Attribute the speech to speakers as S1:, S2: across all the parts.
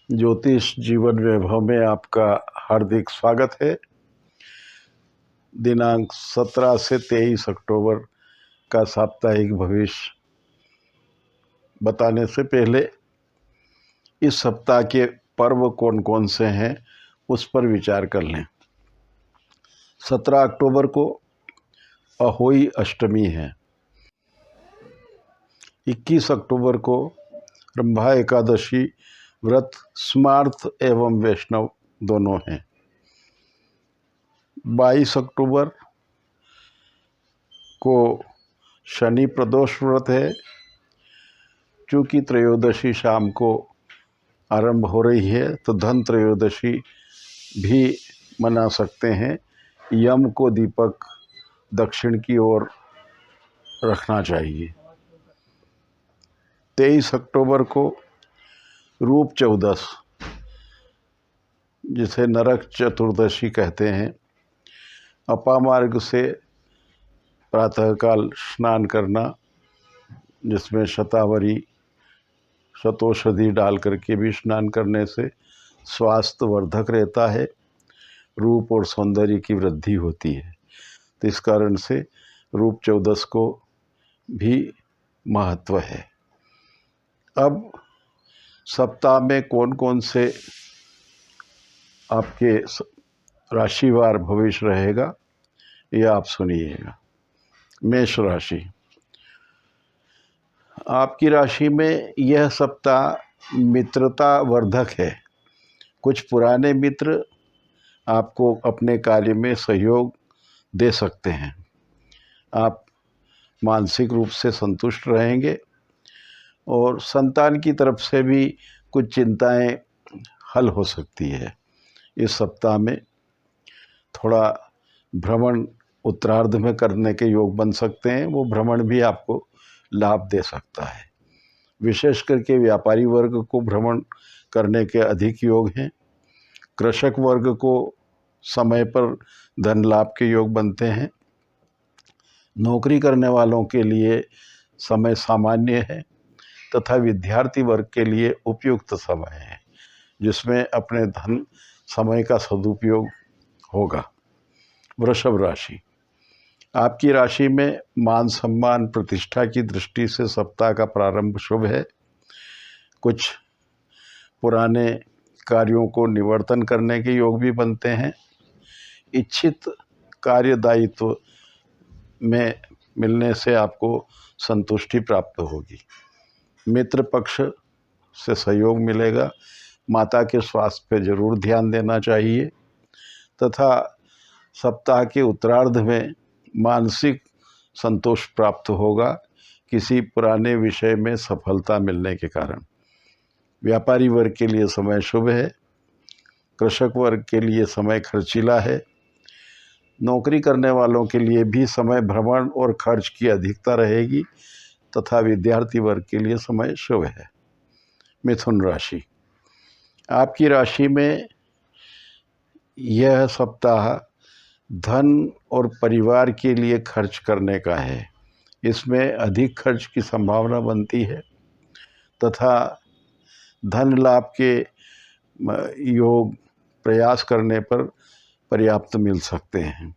S1: ज्योतिष जीवन वैभव में आपका हार्दिक स्वागत है। दिनांक 17 से 23 अक्टूबर का साप्ताहिक भविष्य बताने से पहले इस सप्ताह के पर्व कौन कौन से हैं उस पर विचार कर लें। 17 अक्टूबर को अहोई अष्टमी है। 21 अक्टूबर को रंभा एकादशी व्रत स्मार्त एवं वैष्णव दोनों हैं। 22 अक्टूबर को शनि प्रदोष व्रत है। चूँकि त्रयोदशी शाम को आरंभ हो रही है तो धन त्रयोदशी भी मना सकते हैं। यम को दीपक दक्षिण की ओर रखना चाहिए। 23 अक्टूबर को रूप चौदस, जिसे नरक चतुर्दशी कहते हैं, अपामार्ग से प्रातःकाल स्नान करना, जिसमें शतावरी शतौषधि डाल करके भी स्नान करने से स्वास्थ्य वर्धक रहता है, रूप और सौंदर्य की वृद्धि होती है। तो इस कारण से रूप चौदस को भी महत्व है। अब सप्ताह में कौन कौन से आपके राशिवार भविष्य रहेगा यह आप सुनिएगा। मेष राशि, आपकी राशि में यह सप्ताह मित्रता वर्धक है। कुछ पुराने मित्र आपको अपने कार्य में सहयोग दे सकते हैं। आप मानसिक रूप से संतुष्ट रहेंगे और संतान की तरफ से भी कुछ चिंताएं हल हो सकती है। इस सप्ताह में थोड़ा भ्रमण उत्तरार्ध में करने के योग बन सकते हैं। वो भ्रमण भी आपको लाभ दे सकता है। विशेष करके व्यापारी वर्ग को भ्रमण करने के अधिक योग हैं। कृषक वर्ग को समय पर धन लाभ के योग बनते हैं। नौकरी करने वालों के लिए समय सामान्य है तथा विद्यार्थी वर्ग के लिए उपयुक्त समय है, जिसमें अपने धन समय का सदुपयोग होगा। वृषभ राशि, आपकी राशि में मान सम्मान प्रतिष्ठा की दृष्टि से सप्ताह का प्रारंभ शुभ है। कुछ पुराने कार्यों को निवर्तन करने के योग भी बनते हैं। इच्छित कार्य दायित्व में मिलने से आपको संतुष्टि प्राप्त होगी। मित्र पक्ष से सहयोग मिलेगा। माता के स्वास्थ्य पर जरूर ध्यान देना चाहिए तथा सप्ताह के उत्तरार्ध में मानसिक संतोष प्राप्त होगा किसी पुराने विषय में सफलता मिलने के कारण। व्यापारी वर्ग के लिए समय शुभ है। कृषक वर्ग के लिए समय खर्चीला है। नौकरी करने वालों के लिए भी समय भ्रमण और खर्च की अधिकता रहेगी तथा विद्यार्थी वर्ग के लिए समय शुभ है। मिथुन राशि, आपकी राशि में यह सप्ताह धन और परिवार के लिए खर्च करने का है। इसमें अधिक खर्च की संभावना बनती है तथा धन लाभ के योग प्रयास करने पर पर्याप्त मिल सकते हैं,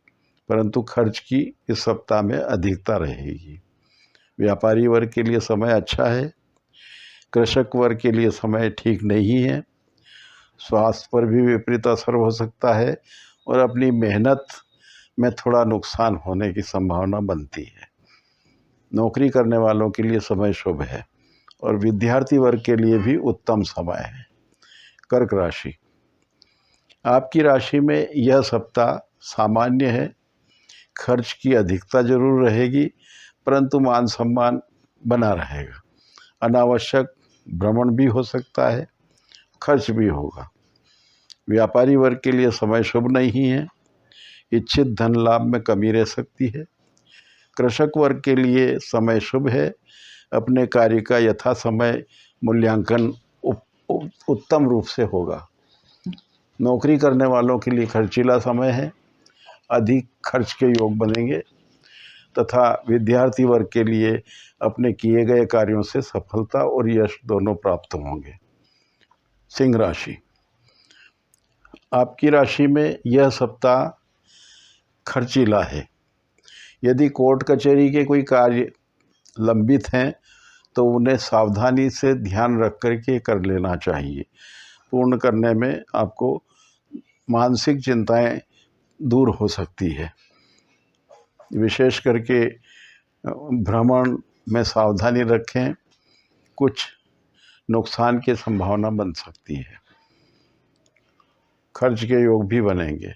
S1: परंतु खर्च की इस सप्ताह में अधिकता रहेगी। व्यापारी वर्ग के लिए समय अच्छा है। कृषक वर्ग के लिए समय ठीक नहीं है। स्वास्थ्य पर भी विपरीत असर हो सकता है और अपनी मेहनत में थोड़ा नुकसान होने की संभावना बनती है। नौकरी करने वालों के लिए समय शुभ है और विद्यार्थी वर्ग के लिए भी उत्तम समय है। कर्क राशि, आपकी राशि में यह सप्ताह सामान्य है। खर्च की अधिकता जरूर रहेगी परंतु मान सम्मान बना रहेगा। अनावश्यक भ्रमण भी हो सकता है, खर्च भी होगा। व्यापारी वर्ग के लिए समय शुभ नहीं है। इच्छित धन लाभ में कमी रह सकती है। कृषक वर्ग के लिए समय शुभ है। अपने कार्य का यथा समय मूल्यांकन उत्तम रूप से होगा। नौकरी करने वालों के लिए खर्चीला समय है। अधिक खर्च के योग बनेंगे तथा विद्यार्थी वर्ग के लिए अपने किए गए कार्यों से सफलता और यश दोनों प्राप्त होंगे। सिंह राशि। आपकी राशि में यह सप्ताह खर्चीला है। यदि कोर्ट कचहरी के कोई कार्य लंबित हैं तो उन्हें सावधानी से ध्यान रख करके कर लेना चाहिए। पूर्ण करने में आपको मानसिक चिंताएं दूर हो सकती है। विशेष करके भ्रमण में सावधानी रखें, कुछ नुकसान की संभावना बन सकती है। खर्च के योग भी बनेंगे।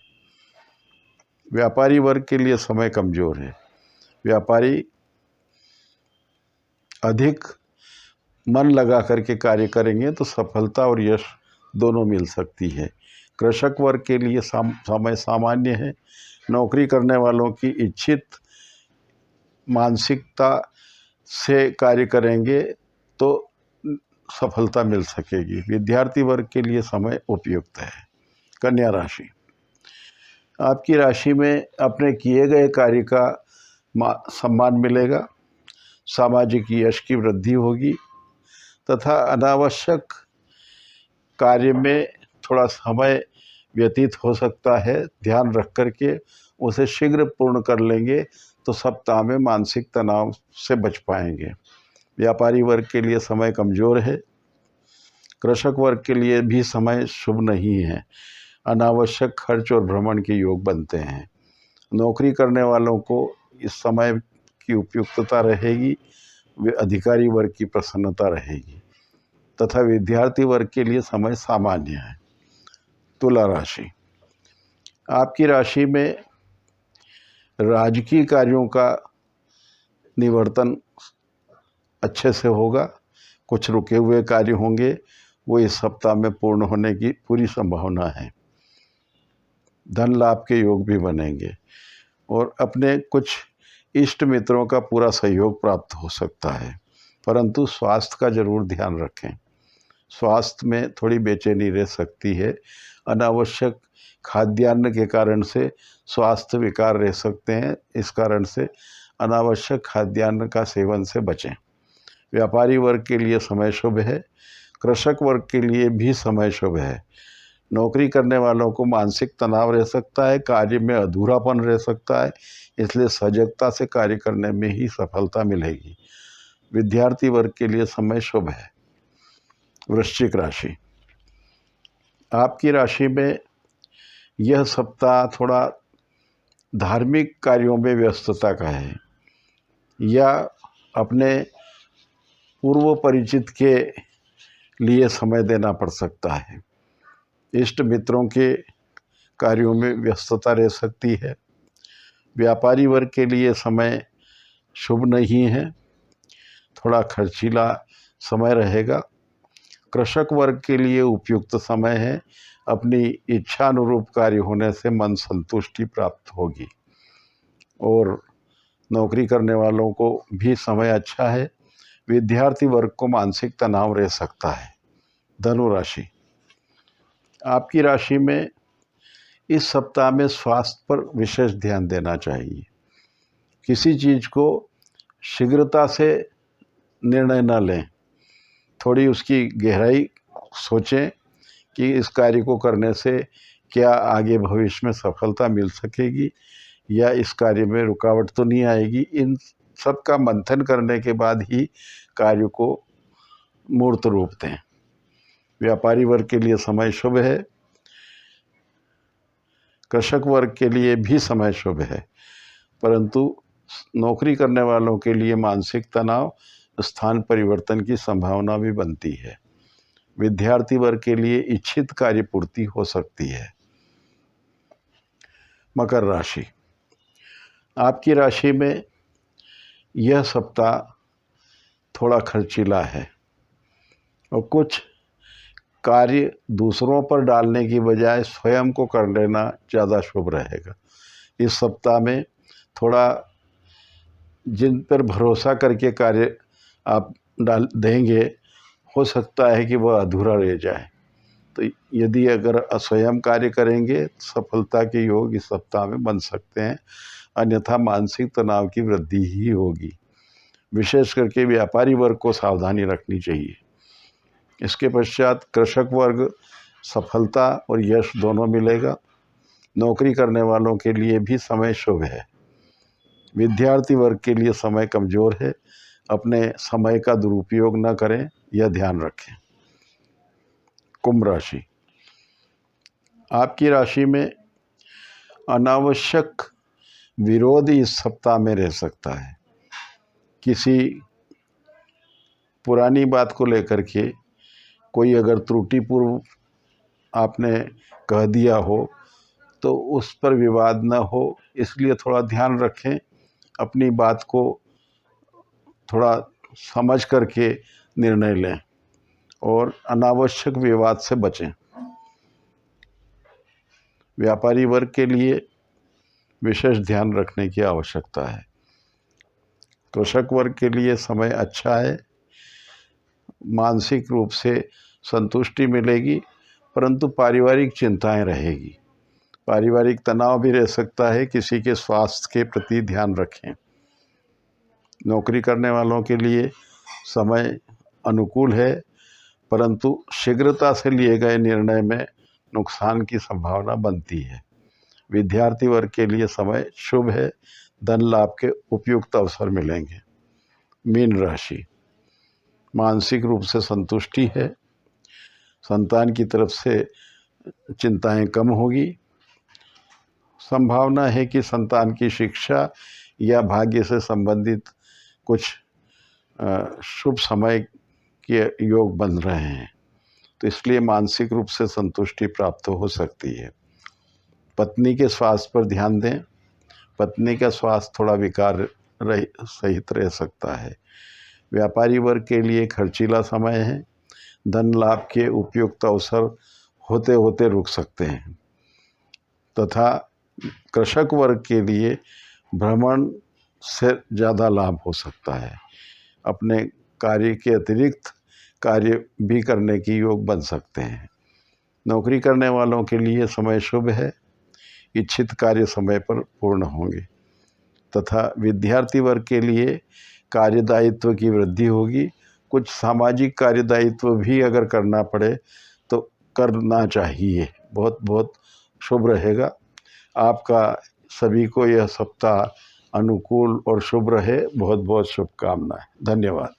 S1: व्यापारी वर्ग के लिए समय कमज़ोर है। व्यापारी अधिक मन लगा करके कार्य करेंगे तो सफलता और यश दोनों मिल सकती है। कृषक वर्ग के लिए समय सामान्य है। नौकरी करने वालों की इच्छित मानसिकता से कार्य करेंगे तो सफलता मिल सकेगी। विद्यार्थी वर्ग के लिए समय उपयुक्त है। कन्या राशि। आपकी राशि में अपने किए गए कार्य का सम्मान मिलेगा। सामाजिक यश की वृद्धि होगी तथा अनावश्यक कार्य में थोड़ा समय व्यतीत हो सकता है। ध्यान रख करके उसे शीघ्र पूर्ण कर लेंगे तो सप्ताह में मानसिक तनाव से बच पाएंगे। व्यापारी वर्ग के लिए समय कमज़ोर है। कृषक वर्ग के लिए भी समय शुभ नहीं है। अनावश्यक खर्च और भ्रमण के योग बनते हैं। नौकरी करने वालों को इस समय की उपयुक्तता रहेगी। वे अधिकारी वर्ग की प्रसन्नता रहेगी तथा विद्यार्थी वर्ग के लिए समय सामान्य है। तुला राशि। आपकी राशि में राजकीय कार्यों का निवर्तन अच्छे से होगा। कुछ रुके हुए कार्य होंगे, वो इस सप्ताह में पूर्ण होने की पूरी संभावना है। धन लाभ के योग भी बनेंगे और अपने कुछ इष्ट मित्रों का पूरा सहयोग प्राप्त हो सकता है, परंतु स्वास्थ्य का जरूर ध्यान रखें। स्वास्थ्य में थोड़ी बेचैनी रह सकती है। अनावश्यक खाद्यान्न के कारण से स्वास्थ्य विकार रह सकते हैं। इस कारण से अनावश्यक खाद्यान्न का सेवन से बचें। व्यापारी वर्ग के लिए समय शुभ है। कृषक वर्ग के लिए भी समय शुभ है। नौकरी करने वालों को मानसिक तनाव रह सकता है। कार्य में अधूरापन रह सकता है, इसलिए सजगता से कार्य करने में ही सफलता मिलेगी। विद्यार्थी वर्ग के लिए समय शुभ है। वृश्चिक राशि। आपकी राशि में यह सप्ताह थोड़ा धार्मिक कार्यों में व्यस्तता का है या अपने पूर्व परिचित के लिए समय देना पड़ सकता है। इष्ट मित्रों के कार्यों में व्यस्तता रह सकती है। व्यापारी वर्ग के लिए समय शुभ नहीं है, थोड़ा खर्चीला समय रहेगा। कृषक वर्ग के लिए उपयुक्त समय है। अपनी इच्छानुरूप कार्य होने से मन संतुष्टि प्राप्त होगी और नौकरी करने वालों को भी समय अच्छा है। विद्यार्थी वर्ग को मानसिक तनाव रह सकता है। धनु राशि। आपकी राशि में इस सप्ताह में स्वास्थ्य पर विशेष ध्यान देना चाहिए। किसी चीज़ को शीघ्रता से निर्णय न लें, थोड़ी उसकी गहराई सोचें कि इस कार्य को करने से क्या आगे भविष्य में सफलता मिल सकेगी या इस कार्य में रुकावट तो नहीं आएगी। इन सब का मंथन करने के बाद ही कार्य को मूर्त रूप दें। व्यापारी वर्ग के लिए समय शुभ है। कृषक वर्ग के लिए भी समय शुभ है, परंतु नौकरी करने वालों के लिए मानसिक तनाव, स्थान परिवर्तन की संभावना भी बनती है। विद्यार्थी वर्ग के लिए इच्छित कार्य पूर्ति हो सकती है। मकर राशि। आपकी राशि में यह सप्ताह थोड़ा खर्चीला है और कुछ कार्य दूसरों पर डालने की बजाय स्वयं को कर लेना ज़्यादा शुभ रहेगा। इस सप्ताह में थोड़ा जिन पर भरोसा करके कार्य आप डाल देंगे, हो सकता है कि वह अधूरा रह जाए। तो यदि अगर स्वयं कार्य करेंगे, सफलता के योग इस सप्ताह में बन सकते हैं, अन्यथा मानसिक तनाव की वृद्धि ही होगी। विशेष करके व्यापारी वर्ग को सावधानी रखनी चाहिए। इसके पश्चात कृषक वर्ग सफलता और यश दोनों मिलेगा। नौकरी करने वालों के लिए भी समय शुभ है। विद्यार्थी वर्ग के लिए समय कमज़ोर है। अपने समय का दुरुपयोग न करें, यह ध्यान रखें। कुंभ राशि, आपकी राशि में अनावश्यक विरोध इस सप्ताह में रह सकता है। किसी पुरानी बात को लेकर के कोई अगर त्रुटिपूर्व आपने कह दिया हो तो उस पर विवाद न हो, इसलिए थोड़ा ध्यान रखें। अपनी बात को थोड़ा समझ करके निर्णय लें और अनावश्यक विवाद से बचें। व्यापारी वर्ग के लिए विशेष ध्यान रखने की आवश्यकता है। कृषक वर्ग के लिए समय अच्छा है। मानसिक रूप से संतुष्टि मिलेगी, परंतु पारिवारिक चिंताएं रहेगी। पारिवारिक तनाव भी रह सकता है। किसी के स्वास्थ्य के प्रति ध्यान रखें। नौकरी करने वालों के लिए समय अनुकूल है, परंतु शीघ्रता से लिए गए निर्णय में नुकसान की संभावना बनती है। विद्यार्थी वर्ग के लिए समय शुभ है। धन लाभ के उपयुक्त अवसर मिलेंगे। मीन राशि, मानसिक रूप से संतुष्टि है। संतान की तरफ से चिंताएं कम होगी। संभावना है कि संतान की शिक्षा या भाग्य से संबंधित कुछ शुभ समय के योग बन रहे हैं, तो इसलिए मानसिक रूप से संतुष्टि प्राप्त हो सकती है। पत्नी के स्वास्थ्य पर ध्यान दें। पत्नी का स्वास्थ्य थोड़ा विकार सहित रह सकता है। व्यापारी वर्ग के लिए खर्चीला समय है। धन लाभ के उपयुक्त अवसर होते होते रुक सकते हैं तथा कृषक वर्ग के लिए भ्रमण से ज़्यादा लाभ हो सकता है। अपने कार्य के अतिरिक्त कार्य भी करने की योग बन सकते हैं। नौकरी करने वालों के लिए समय शुभ है। इच्छित कार्य समय पर पूर्ण होंगे तथा विद्यार्थी वर्ग के लिए कार्यदायित्व की वृद्धि होगी। कुछ सामाजिक कार्यदायित्व भी अगर करना पड़े तो करना चाहिए। बहुत बहुत शुभ रहेगा। आपका सभी को यह सप्ताह अनुकूल और शुभ रहे। बहुत बहुत शुभकामनाएं। धन्यवाद।